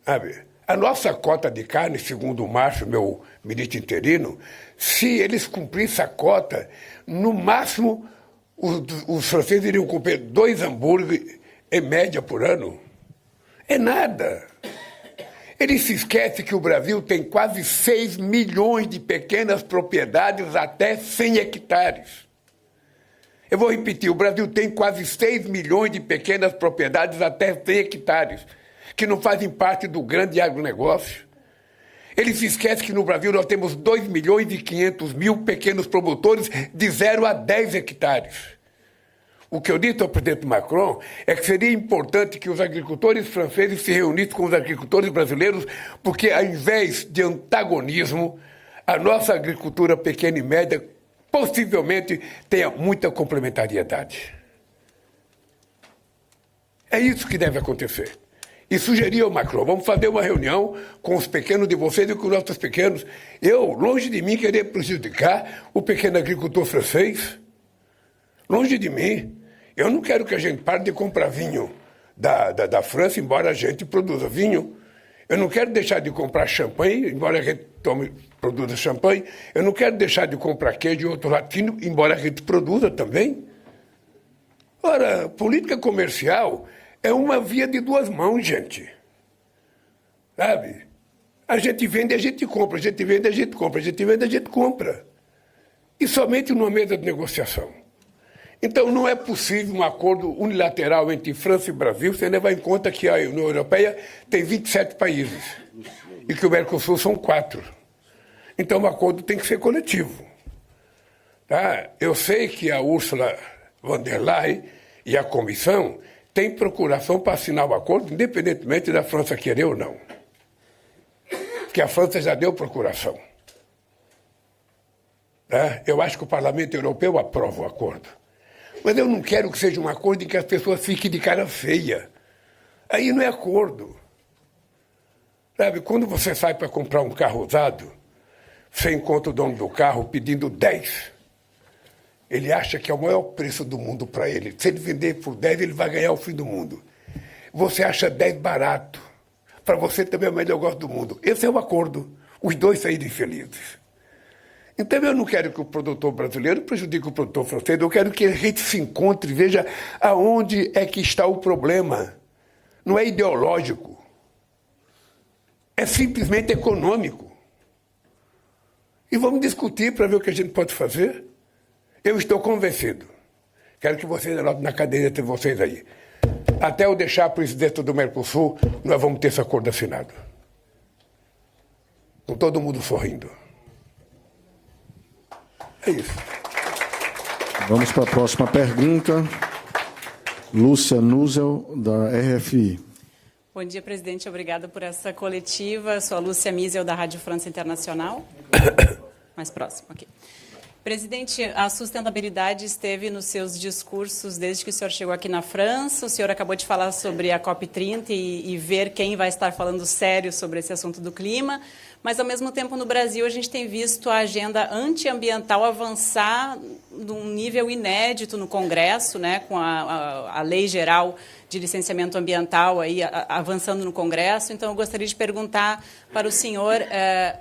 Sabe? A nossa cota de carne, segundo o Márcio, meu ministro interino, se eles cumprissem a cota, no máximo os franceses iriam comer 2 hambúrgueres em média por ano. É nada. Ele se esquece que o Brasil tem quase 6 milhões de pequenas propriedades até 100 hectares. Eu vou repetir, o Brasil tem quase 6 milhões de pequenas propriedades até 100 hectares, que não fazem parte do grande agronegócio. Ele se esquece que no Brasil nós temos 2.500.000 pequenos produtores de 0 a 10 hectares. O que eu disse ao presidente Macron é que seria importante que os agricultores franceses se reunissem com os agricultores brasileiros, porque ao invés de antagonismo, a nossa agricultura pequena e média possivelmente tenha muita complementariedade. É isso que deve acontecer. E sugeri ao Macron, vamos fazer uma reunião com os pequenos de vocês e com os nossos pequenos. Eu, longe de mim, querer prejudicar o pequeno agricultor francês. Longe de mim. Eu não quero que a gente pare de comprar vinho da França, embora a gente produza vinho. Eu não quero deixar de comprar champanhe, embora a gente produza champanhe. Eu não quero deixar de comprar queijo e outro latino, embora a gente produza também. Ora, política comercial é uma via de 2 mãos, gente. Sabe? A gente vende, a gente compra. A gente vende, a gente compra. A gente vende, a gente compra. E somente numa mesa de negociação. Então, não é possível um acordo unilateral entre França e Brasil sem levar em conta que a União Europeia tem 27 países e que o Mercosul são 4. Então, o acordo tem que ser coletivo. Tá? Eu sei que a Ursula von der Leyen e a Comissão têm procuração para assinar o acordo, independentemente da França querer ou não. Porque a França já deu procuração. Tá? Eu acho que o Parlamento Europeu aprova o acordo. Mas eu não quero que seja um acordo em que as pessoas fiquem de cara feia. Aí não é acordo. Sabe, quando você sai para comprar um carro usado, você encontra o dono do carro pedindo 10. Ele acha que é o maior preço do mundo para ele. Se ele vender por 10, ele vai ganhar o fim do mundo. Você acha 10 barato. Para você também é o melhor negócio do mundo. Esse é o acordo. Os dois saírem felizes. Então eu não quero que o produtor brasileiro prejudique o produtor francês, eu quero que a gente se encontre e veja aonde é que está o problema. Não é ideológico. É simplesmente econômico. E vamos discutir para ver o que a gente pode fazer. Eu estou convencido. Quero que vocês anotem na cadeira de vocês aí. Até eu deixar a presidência do Mercosul, nós vamos ter esse acordo assinado. Com todo mundo sorrindo. É isso. Vamos para a próxima pergunta. Lúcia Nuzel, da RFI. Bom dia, presidente. Obrigada por essa coletiva. Sou a Lúcia Miesel, da Rádio França Internacional. Mais próximo, ok. Presidente, a sustentabilidade esteve nos seus discursos desde que o senhor chegou aqui na França. O senhor acabou de falar sobre a COP30 e ver quem vai estar falando sério sobre esse assunto do clima. Mas, ao mesmo tempo, no Brasil, a gente tem visto a agenda antiambiental avançar num nível inédito no Congresso, né, com a Lei Geral de Licenciamento Ambiental aí, avançando no Congresso. Então, eu gostaria de perguntar para o senhor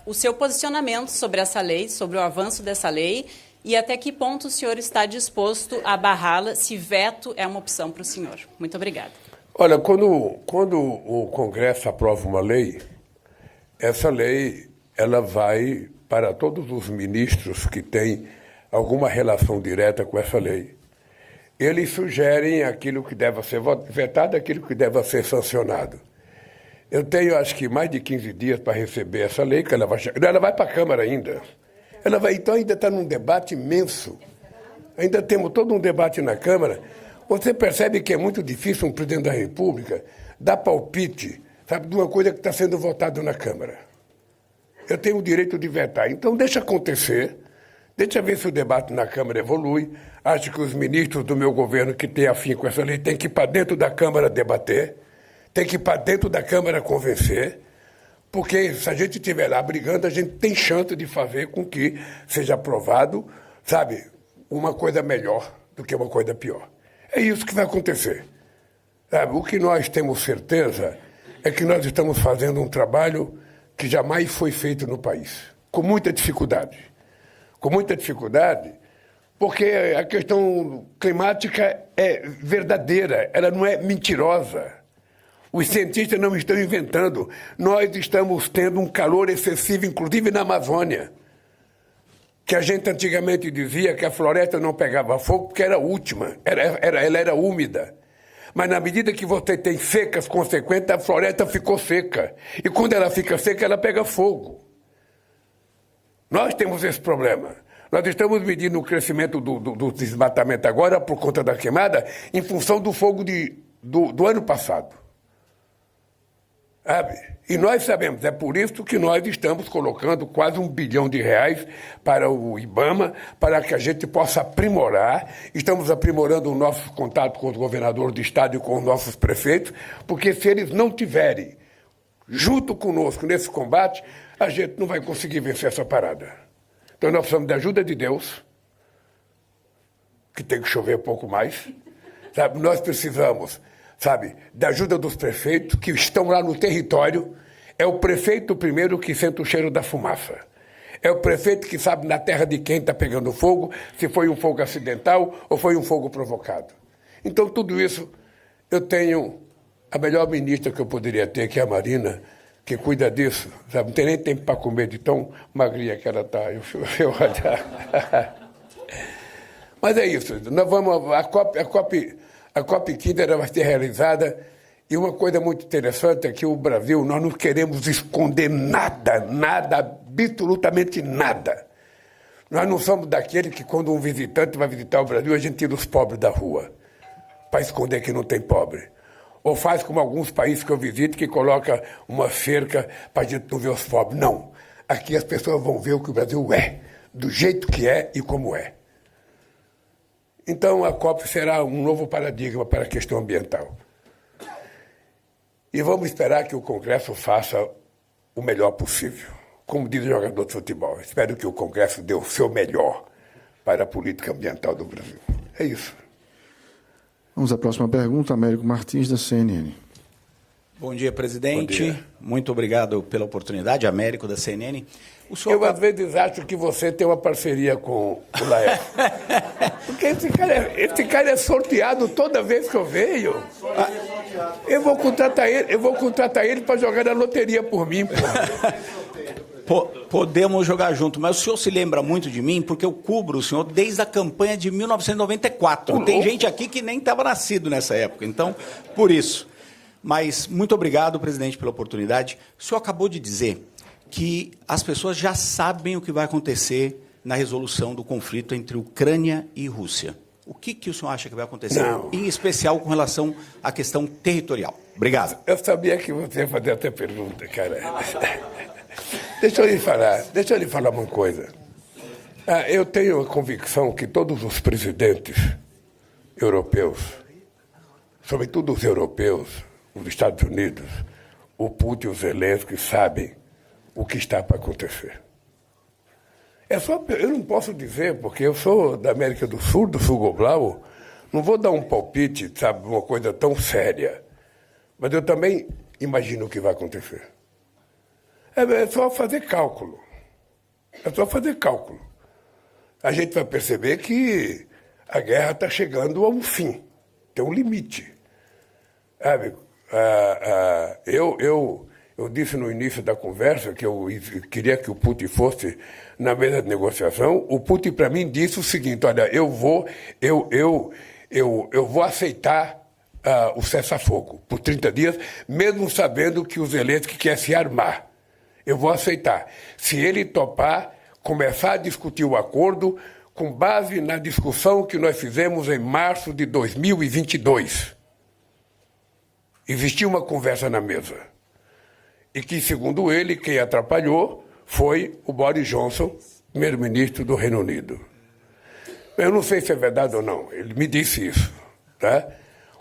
o seu posicionamento sobre essa lei, sobre o avanço dessa lei, e até que ponto o senhor está disposto a barrá-la, se veto é uma opção para o senhor. Muito obrigada. Olha, quando o Congresso aprova uma lei, essa lei ela vai para todos os ministros que têm alguma relação direta com essa lei. Eles sugerem aquilo que deve ser vetado, aquilo que deve ser sancionado. Eu tenho, acho que, mais de 15 dias para receber essa lei, que ela vai para a Câmara ainda. Então ainda está num debate imenso. Ainda temos todo um debate na Câmara. Você percebe que é muito difícil um presidente da República dar palpite, sabe, de uma coisa que está sendo votada na Câmara. Eu tenho o direito de vetar. Então, deixa acontecer. Deixa ver se o debate na Câmara evolui. Acho que os ministros do meu governo que têm afim com essa lei têm que ir para dentro da Câmara debater, tem que ir para dentro da Câmara convencer, porque se a gente estiver lá brigando, a gente tem chance de fazer com que seja aprovado, sabe, uma coisa melhor do que uma coisa pior. É isso que vai acontecer. Sabe? O que nós temos certeza é que nós estamos fazendo um trabalho que jamais foi feito no país, com muita dificuldade. Com muita dificuldade, porque a questão climática é verdadeira, ela não é mentirosa. Os cientistas não estão inventando. Nós estamos tendo um calor excessivo, inclusive na Amazônia, que a gente antigamente dizia que a floresta não pegava fogo porque era última, ela era úmida. Mas na medida que você tem secas consequentes, a floresta ficou seca. E quando ela fica seca, ela pega fogo. Nós temos esse problema. Nós estamos medindo o crescimento do desmatamento agora por conta da queimada em função do fogo do ano passado. Sabe? E nós sabemos, é por isso que nós estamos colocando quase R$1 bilhão para o IBAMA, para que a gente possa aprimorar. Estamos aprimorando o nosso contato com os governadores do estado e com os nossos prefeitos, porque se eles não tiverem junto conosco nesse combate, a gente não vai conseguir vencer essa parada. Então nós precisamos da ajuda de Deus, que tem que chover um pouco mais. Sabe? Nós precisamos, sabe, da ajuda dos prefeitos que estão lá no território. É o prefeito primeiro que sente o cheiro da fumaça. É o prefeito que sabe na terra de quem está pegando fogo, se foi um fogo acidental ou foi um fogo provocado. Então tudo isso, eu tenho a melhor ministra que eu poderia ter, que é a Marina, que cuida disso, sabe? Não tem nem tempo para comer de tão magrinha que ela está. Mas é isso. Nós vamos, a COP 15 vai ser realizada, e uma coisa muito interessante é que o Brasil, nós não queremos esconder nada, absolutamente nada. Nós não somos daquele que quando um visitante vai visitar o Brasil, a gente tira os pobres da rua, para esconder que não tem pobre. Ou faz como alguns países que eu visito, que coloca uma cerca para a gente não ver os pobres. Não. Aqui as pessoas vão ver o que o Brasil é, do jeito que é e como é. Então a COP será um novo paradigma para a questão ambiental. E vamos esperar que o Congresso faça o melhor possível. Como diz o jogador de futebol, espero que o Congresso dê o seu melhor para a política ambiental do Brasil. É isso. Vamos à próxima pergunta, Américo Martins, da CNN. Bom dia, presidente. Bom dia. Muito obrigado pela oportunidade, Américo, da CNN. Eu, às vezes, acho que você tem uma parceria com o Laércio. Porque esse cara é sorteado toda vez que eu venho. Eu vou contratar ele para jogar na loteria por mim. Podemos jogar junto, mas o senhor se lembra muito de mim, porque eu cubro o senhor desde a campanha de 1994. Tem gente aqui que nem estava nascido nessa época, então, por isso. Mas muito obrigado, presidente, pela oportunidade. O senhor acabou de dizer que as pessoas já sabem o que vai acontecer na resolução do conflito entre Ucrânia e Rússia. O que o senhor acha que vai acontecer, em especial com relação à questão territorial? Obrigado. Eu sabia que você ia fazer essa pergunta, cara. Deixa eu lhe falar uma coisa. Eu tenho a convicção que todos os presidentes europeus, sobretudo os europeus, os Estados Unidos, o Putin e o Zelensky sabem o que está para acontecer. Eu não posso dizer, porque eu sou da América do Sul, do Sul Global, não vou dar um palpite, sabe, uma coisa tão séria. Mas eu também imagino o que vai acontecer. É só fazer cálculo. É só fazer cálculo. A gente vai perceber que a guerra está chegando a um fim. Tem um limite. Sabe? Eu disse no início da conversa que eu queria que o Putin fosse na mesa de negociação. O Putin, para mim, disse o seguinte: olha, eu vou aceitar o cessar-fogo por 30 dias, mesmo sabendo que o Zelensky quer se armar. Eu vou aceitar. Se ele topar, começar a discutir o acordo com base na discussão que nós fizemos em março de 2022. Existiu uma conversa na mesa. E que, segundo ele, quem atrapalhou foi o Boris Johnson, primeiro-ministro do Reino Unido. Eu não sei se é verdade ou não, ele me disse isso. Tá?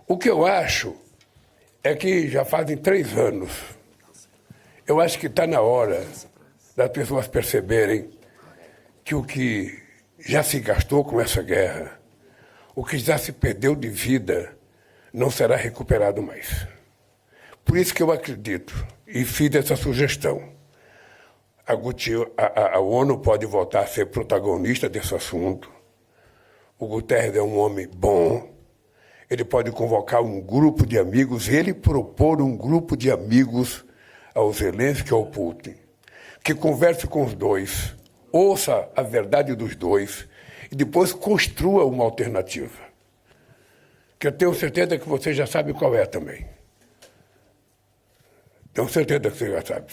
O que eu acho é que já fazem 3 anos, eu acho que está na hora das pessoas perceberem que o que já se gastou com essa guerra, o que já se perdeu de vida, não será recuperado mais. Por isso que eu acredito e fiz essa sugestão. A ONU pode voltar a ser protagonista desse assunto. O Guterres é um homem bom. Ele pode convocar um grupo de amigos, ele propor um grupo de amigos ao Zelensky e ao Putin, que converse com os dois, ouça a verdade dos dois e depois construa uma alternativa. Que eu tenho certeza que você já sabe qual é também. Tenho certeza que você já sabe.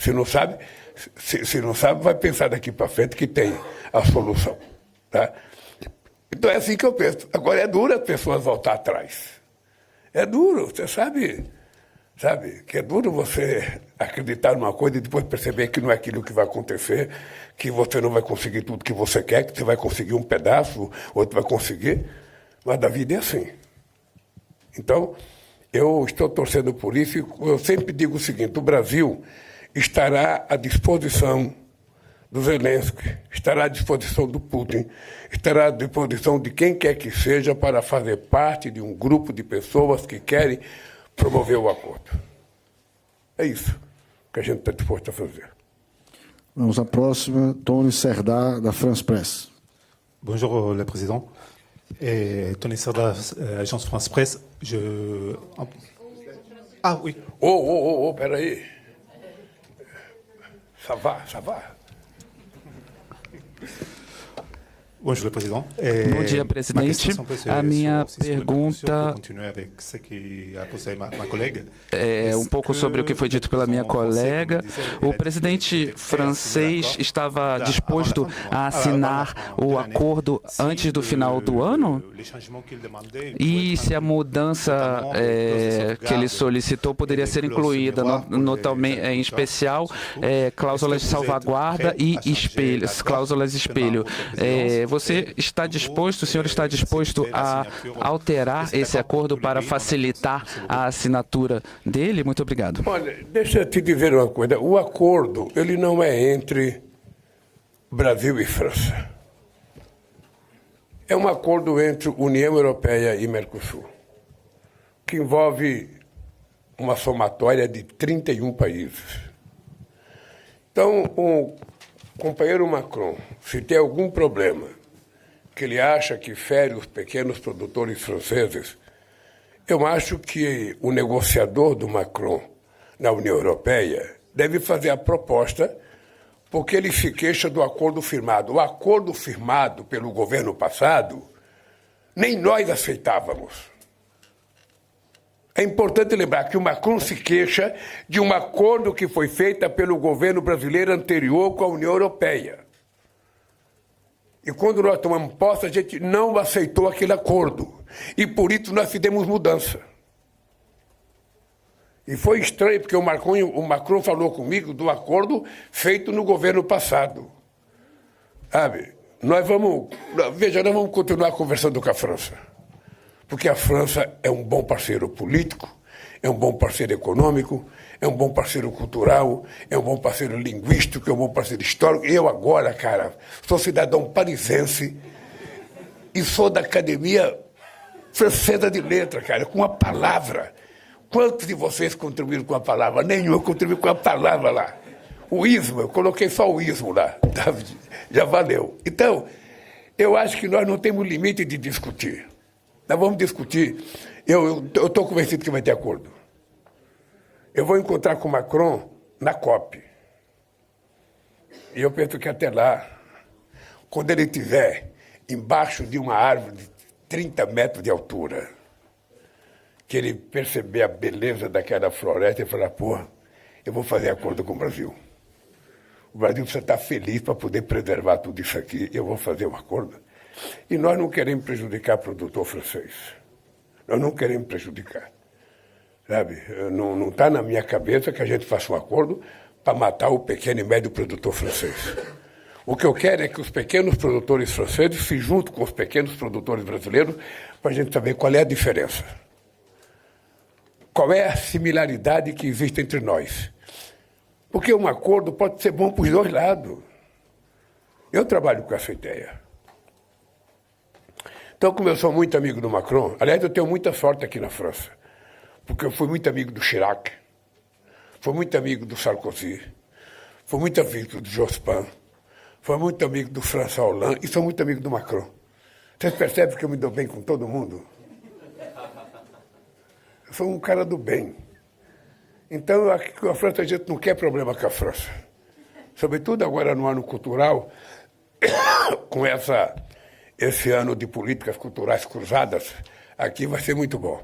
Se não sabe, vai pensar daqui para frente que tem a solução. Tá? Então é assim que eu penso. Agora é duro as pessoas voltar atrás. É duro, você sabe que é duro você acreditar numa coisa e depois perceber que não é aquilo que vai acontecer, que você não vai conseguir tudo que você quer, que você vai conseguir um pedaço, outro vai conseguir. Mas a vida é assim. Então, eu estou torcendo por isso e eu sempre digo o seguinte, o Brasil estará à disposição do Zelensky, estará à disposição do Putin, estará à disposição de quem quer que seja para fazer parte de um grupo de pessoas que querem promover o acordo. É isso que a gente está disposto a fazer. Vamos à próxima, Tony Serdar, da France Presse. Bonjour, le président. Tony Serdar, agence France Presse. Ah, oui. Peraí. Ça va. Bonjour, président. Bom dia, presidente. A minha pergunta é um pouco sobre o que foi dito pela minha colega. O presidente francês estava disposto a assinar o acordo antes do final do ano? E se a mudança que ele solicitou poderia ser incluída, em especial, cláusulas de salvaguarda e cláusulas espelho. Você está disposto, o senhor está disposto a alterar esse acordo para facilitar a assinatura dele? Muito obrigado. Olha, deixa eu te dizer uma coisa. O acordo, ele não é entre Brasil e França. É um acordo entre União Europeia e Mercosul, que envolve uma somatória de 31 países. Então, o companheiro Macron, se tem algum problema que ele acha que fere os pequenos produtores franceses, eu acho que o negociador do Macron na União Europeia deve fazer a proposta, porque ele se queixa do acordo firmado. O acordo firmado pelo governo passado, nem nós aceitávamos. É importante lembrar que o Macron se queixa de um acordo que foi feito pelo governo brasileiro anterior com a União Europeia. E quando nós tomamos posse, a gente não aceitou aquele acordo. E por isso nós fizemos mudança. E foi estranho, porque o Macron falou comigo do acordo feito no governo passado. Sabe? Nós vamos continuar conversando com a França. Porque a França é um bom parceiro político, é um bom parceiro econômico, é um bom parceiro cultural, é um bom parceiro linguístico, é um bom parceiro histórico. Eu agora, cara, sou cidadão parisiense e sou da Academia Francesa de Letras, cara, com a palavra. Quantos de vocês contribuíram com a palavra? Nenhum, eu contribuí com a palavra lá. O ismo, eu coloquei só o ismo lá, já valeu. Então, eu acho que nós não temos limite de discutir. Nós vamos discutir. Eu estou convencido que vai ter acordo. Eu vou encontrar com o Macron na COP. E eu penso que até lá, quando ele estiver embaixo de uma árvore de 30 metros de altura, que ele perceber a beleza daquela floresta e falar, porra, eu vou fazer acordo com o Brasil. O Brasil precisa estar feliz para poder preservar tudo isso aqui. Eu vou fazer um acordo. E nós não queremos prejudicar o produtor francês. Nós não queremos prejudicar. Sabe? Não está na minha cabeça que a gente faça um acordo para matar o pequeno e médio produtor francês. O que eu quero é que os pequenos produtores franceses se juntem com os pequenos produtores brasileiros para a gente saber qual é a diferença. Qual é a similaridade que existe entre nós. Porque um acordo pode ser bom para os dois lados. Eu trabalho com essa ideia. Então, como eu sou muito amigo do Macron, aliás, eu tenho muita sorte aqui na França, porque eu fui muito amigo do Chirac, Fui muito amigo do Sarkozy, fui muito amigo do Jospin, fui muito amigo do François Hollande e sou muito amigo do Macron. Vocês percebem que eu me dou bem com todo mundo? Eu sou um cara do bem. Então, aqui com a França, a gente não quer problema com a França. Sobretudo agora no ano cultural, com esse ano de políticas culturais cruzadas, aqui vai ser muito bom.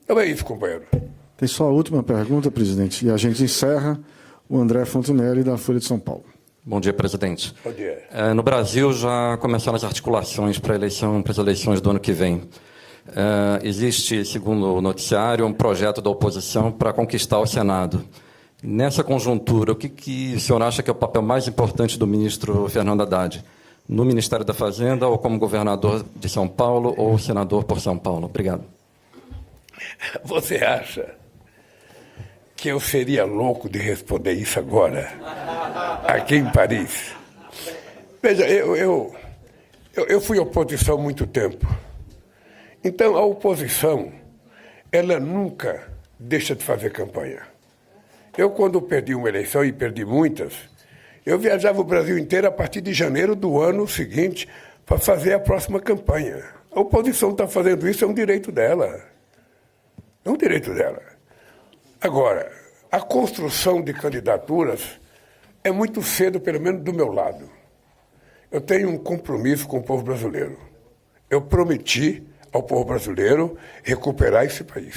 Então é isso, companheiro. Tem só a última pergunta, presidente, e a gente encerra. O André Fontinelli, da Folha de São Paulo. Bom dia, presidente. Bom dia. No Brasil já começaram as articulações para as eleições do ano que vem. Existe, segundo o noticiário, um projeto da oposição para conquistar o Senado. Nessa conjuntura, o que o senhor acha que é o papel mais importante do ministro Fernando Haddad? No Ministério da Fazenda, ou como governador de São Paulo, ou senador por São Paulo? Obrigado. Você acha que eu seria louco de responder isso agora, aqui em Paris? Veja, eu fui oposição há muito tempo. Então, a oposição, ela nunca deixa de fazer campanha. Eu, quando perdi uma eleição, e perdi muitas, eu viajava o Brasil inteiro a partir de janeiro do ano seguinte para fazer a próxima campanha. A oposição está fazendo isso, é um direito dela. É um direito dela. Agora, a construção de candidaturas é muito cedo, pelo menos do meu lado. Eu tenho um compromisso com o povo brasileiro. Eu prometi ao povo brasileiro recuperar esse país.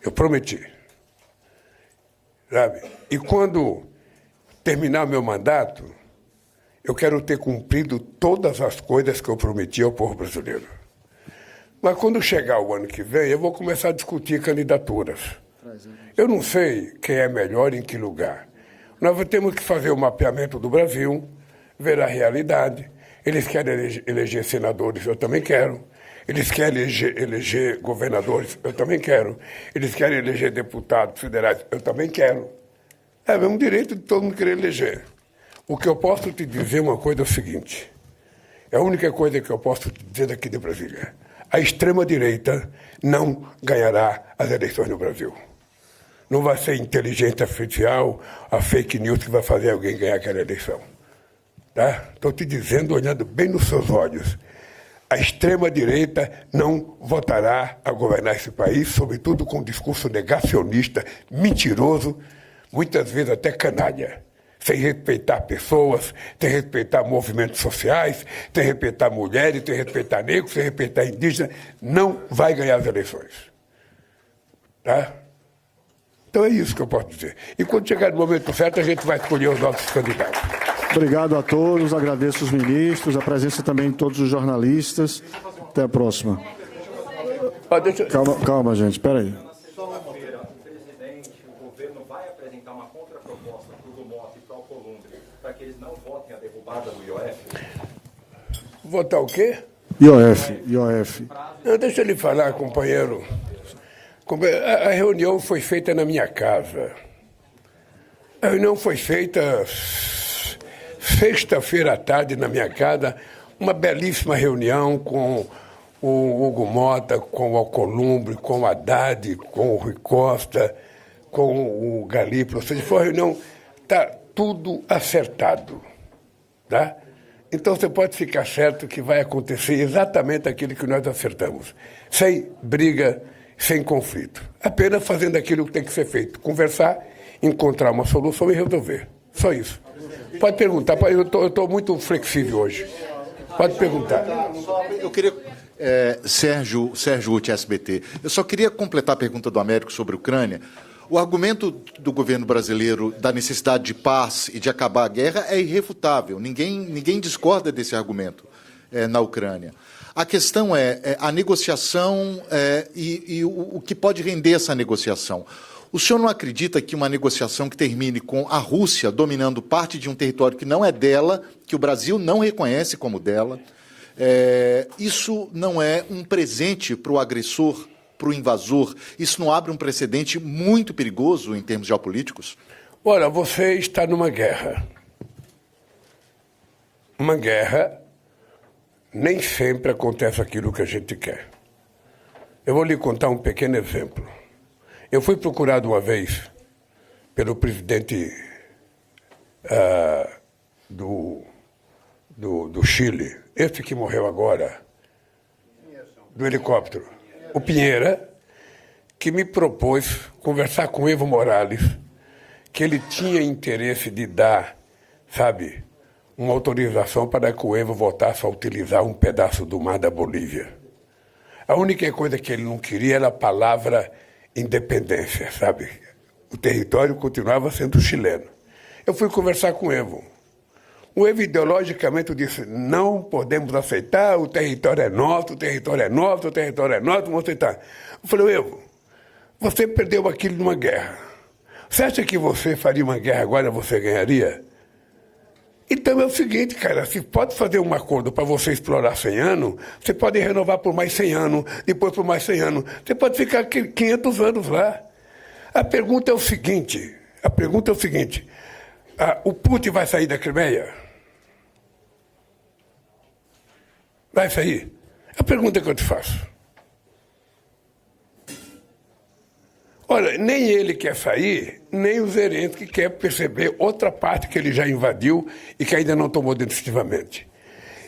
Eu prometi. Sabe? E quando terminar meu mandato, eu quero ter cumprido todas as coisas que eu prometi ao povo brasileiro. Mas quando chegar o ano que vem, eu vou começar a discutir candidaturas. Eu não sei quem é melhor em que lugar. Nós temos que fazer o mapeamento do Brasil, ver a realidade. Eles querem eleger senadores, eu também quero. Eles querem eleger governadores, eu também quero. Eles querem eleger deputados federais, eu também quero. É um direito de todo mundo querer eleger. O que eu posso te dizer uma coisa é o seguinte. É a única coisa que eu posso te dizer daqui de Brasília. A extrema-direita não ganhará as eleições no Brasil. Não vai ser inteligência artificial, a fake news que vai fazer alguém ganhar aquela eleição. Tá? Estou te dizendo, olhando bem nos seus olhos. A extrema-direita não votará a governar esse país, sobretudo com um discurso negacionista, mentiroso, muitas vezes até canalha, sem respeitar pessoas, sem respeitar movimentos sociais, sem respeitar mulheres, sem respeitar negros, sem respeitar indígenas, não vai ganhar as eleições. Tá? Então é isso que eu posso dizer. E quando chegar no momento certo, a gente vai escolher os nossos candidatos. Obrigado a todos, agradeço os ministros, a presença também de todos os jornalistas. Até a próxima. Calma, gente, espera aí. Para que eles não votem a derrubada do IOF? Votar o quê? IOF. Deixa eu lhe falar, companheiro. A reunião foi feita na minha casa. A reunião foi feita sexta-feira à tarde na minha casa, uma belíssima reunião com o Hugo Mota, com o Alcolumbre, com o Haddad, com o Rui Costa, com o Galípolo. Ou seja, foi uma reunião... Tá tudo acertado, tá? Então você pode ficar certo que vai acontecer exatamente aquilo que nós acertamos, sem briga, sem conflito, apenas fazendo aquilo que tem que ser feito, conversar, encontrar uma solução e resolver, só isso. Pode perguntar, eu estou muito flexível hoje, pode perguntar. Eu queria... Sérgio Uti, SBT, eu só queria completar a pergunta do Américo sobre a Ucrânia. O argumento do governo brasileiro da necessidade de paz e de acabar a guerra é irrefutável. Ninguém discorda desse argumento na Ucrânia. A questão é a negociação e o que pode render essa negociação. O senhor não acredita que uma negociação que termine com a Rússia dominando parte de um território que não é dela, que o Brasil não reconhece como dela, isso não é um presente para o agressor, para o invasor? Isso não abre um precedente muito perigoso em termos geopolíticos? Ora, você está numa guerra. Uma guerra, nem sempre acontece aquilo que a gente quer. Eu vou lhe contar um pequeno exemplo. Eu fui procurado uma vez pelo presidente do Chile, esse que morreu agora, do helicóptero, o Pinheira, que me propôs conversar com Evo Morales, que ele tinha interesse de dar, sabe, uma autorização para que o Evo voltasse a utilizar um pedaço do mar da Bolívia. A única coisa que ele não queria era a palavra independência, sabe? O território continuava sendo chileno. Eu fui conversar com o Evo. O Evo ideologicamente disse, não podemos aceitar, o território é nosso, o território é nosso, o território é nosso, vamos aceitar. Eu falei, Evo, você perdeu aquilo numa guerra. Você acha que você faria uma guerra agora, você ganharia? Então é o seguinte, cara, se pode fazer um acordo para você explorar 100 anos, você pode renovar por mais 100 anos, depois por mais 100 anos. Você pode ficar 500 anos lá. A pergunta é o seguinte, o Putin vai sair da Crimeia? Vai sair? A pergunta que eu te faço. Olha, nem ele quer sair, nem o Zelensky quer perceber outra parte que ele já invadiu e que ainda não tomou definitivamente.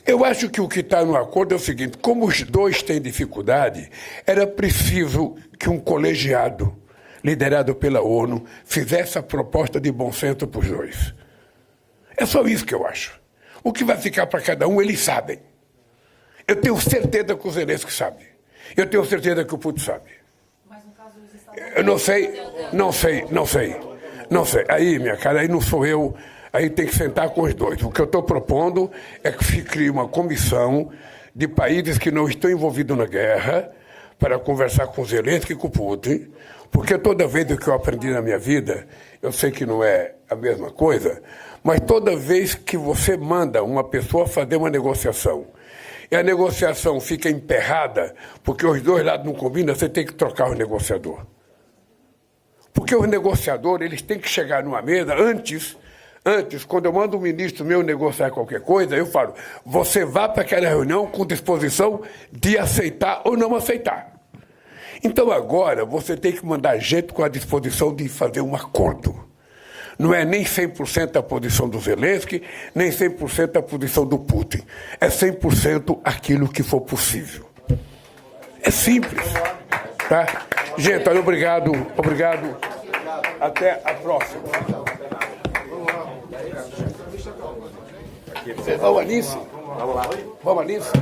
Eu acho que o que está no acordo é o seguinte, como os dois têm dificuldade, era preciso que um colegiado, liderado pela ONU, fizesse a proposta de bom senso para os dois. É só isso que eu acho. O que vai ficar para cada um, eles sabem. Eu tenho certeza que o Zelensky sabe. Eu tenho certeza que o Putin sabe. Eu não sei. Aí, minha cara, aí não sou eu, aí tem que sentar com os dois. O que eu estou propondo é que se crie uma comissão de países que não estão envolvidos na guerra para conversar com Zelensky e com Putin, porque toda vez que eu aprendi na minha vida, eu sei que não é a mesma coisa, mas toda vez que você manda uma pessoa fazer uma negociação e a negociação fica emperrada, porque os dois lados não combinam, você tem que trocar o negociador. Porque os negociadores, eles têm que chegar numa mesa antes, quando eu mando um ministro meu negociar qualquer coisa, eu falo, você vá para aquela reunião com disposição de aceitar ou não aceitar. Então agora você tem que mandar gente com a disposição de fazer um acordo. Não é nem 100% a posição do Zelensky, nem 100% a posição do Putin. É 100% aquilo que for possível. É simples. Tá? Gente, olha, obrigado. Até a próxima. Vamos nisso? Vamos nisso?